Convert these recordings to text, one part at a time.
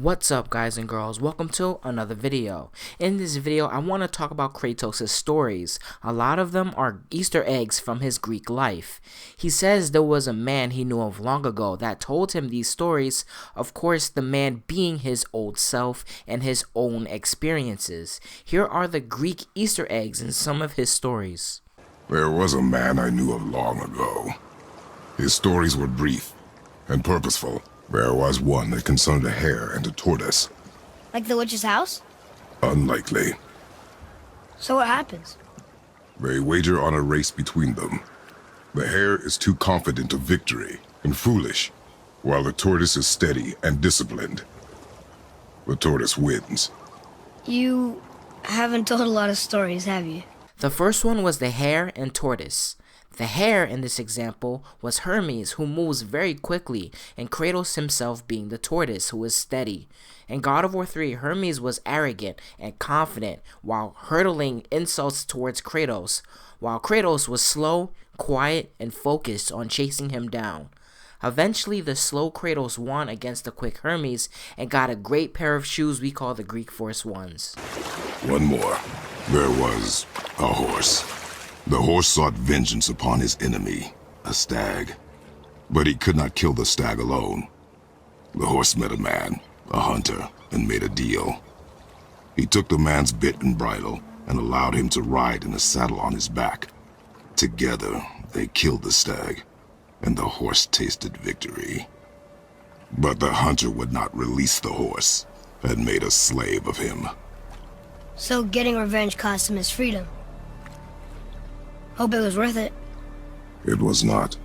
What's up, guys and girls? Welcome to another video. In this video, I want to talk about Kratos' stories. A lot of them are Easter eggs from his Greek life. He says there was a man he knew of long ago that told him these stories, of course the man being his old self and his own experiences. Here are the Greek Easter eggs in some of his stories. There was a man I knew of long ago. His stories were brief and purposeful. There was one that concerned a hare and a tortoise. Like the witch's house? Unlikely. So what happens? They wager on a race between them. The hare is too confident of victory and foolish, while the tortoise is steady and disciplined. The tortoise wins. You haven't told a lot of stories, have you? The first one was the hare and tortoise. The hare in this example was Hermes, who moves very quickly, and Kratos himself being the tortoise, who is steady. In God of War 3, Hermes was arrogant and confident while hurtling insults towards Kratos, while Kratos was slow, quiet, and focused on chasing him down. Eventually, the slow Kratos won against the quick Hermes and got a great pair of shoes we call the Greek Force Ones. One more. There was a horse. The horse sought vengeance upon his enemy, a stag. But he could not kill the stag alone. The horse met a man, a hunter, and made a deal. He took the man's bit and bridle and allowed him to ride in a saddle on his back. Together, they killed the stag, and the horse tasted victory. But the hunter would not release the horse and made a slave of him. So getting revenge cost him his freedom. Hope it was worth it. It was not.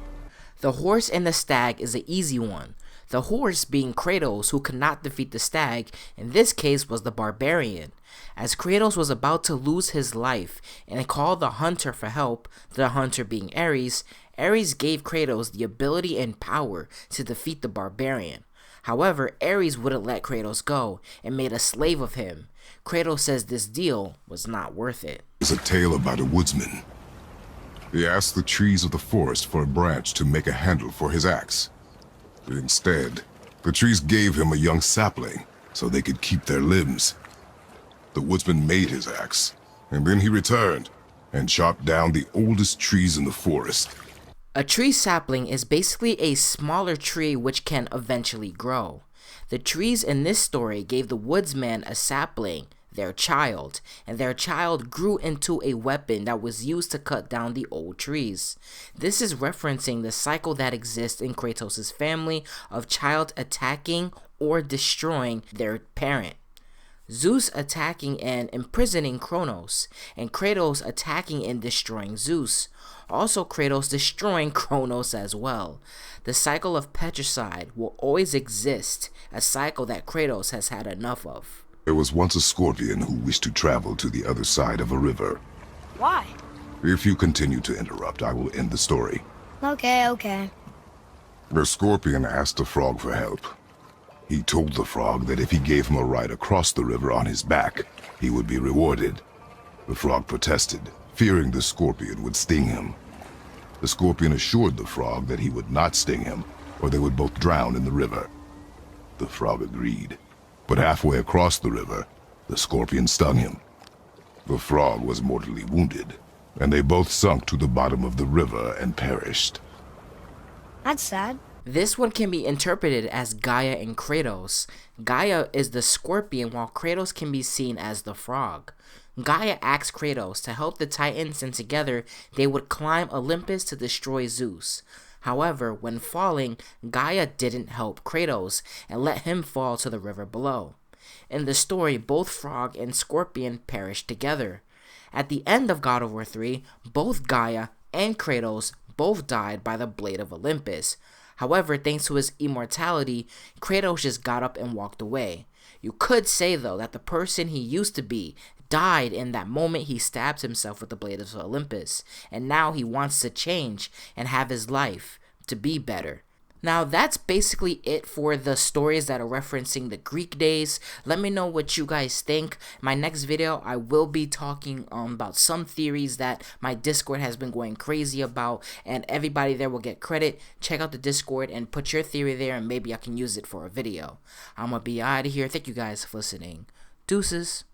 The horse and the stag is an easy one. The horse being Kratos, who could not defeat the stag, in this case was the barbarian. As Kratos was about to lose his life and called the hunter for help, the hunter being Ares, Ares gave Kratos the ability and power to defeat the barbarian. However, Ares wouldn't let Kratos go and made a slave of him. Kratos says this deal was not worth it. It's a tale about a woodsman. He asked the trees of the forest for a branch to make a handle for his axe. Instead, the trees gave him a young sapling so they could keep their limbs. The woodsman made his axe, and then he returned and chopped down the oldest trees in the forest. A tree sapling is basically a smaller tree which can eventually grow. The trees in this story gave the woodsman a sapling, their child, and their child grew into a weapon that was used to cut down the old trees. This is referencing the cycle that exists in Kratos' family of child attacking or destroying their parent. Zeus attacking and imprisoning Kronos, and Kratos attacking and destroying Zeus. Also Kratos destroying Kronos as well. The cycle of patricide will always exist, a cycle that Kratos has had enough of. There was once a scorpion who wished to travel to the other side of a river. Why? If you continue to interrupt, I will end the story. Okay. The scorpion asked the frog for help. He told the frog that if he gave him a ride across the river on his back, he would be rewarded. The frog protested, fearing the scorpion would sting him. The scorpion assured the frog that he would not sting him, or they would both drown in the river. The frog agreed, but halfway across the river, the scorpion stung him. The frog was mortally wounded, and they both sunk to the bottom of the river and perished. That's sad. This one can be interpreted as Gaia and Kratos. Gaia is the scorpion while Kratos can be seen as the frog. Gaia asked Kratos to help the Titans and together they would climb Olympus to destroy Zeus. However, when falling, Gaia didn't help Kratos and let him fall to the river below. In the story, both frog and scorpion perished together. At the end of God of War 3, both Gaia and Kratos both died by the blade of Olympus. However, thanks to his immortality, Kratos just got up and walked away. You could say though that the person he used to be died in that moment he stabbed himself with the blade of Olympus, and now he wants to change and have his life to be better. Now, that's basically it for the stories that are referencing the Greek days. Let me know what you guys think. My next video, I will be talking about some theories that my Discord has been going crazy about, and everybody there will get credit. Check out the Discord and put your theory there, and maybe I can use it for a video. I'm gonna be out of here. Thank you guys for listening. Deuces.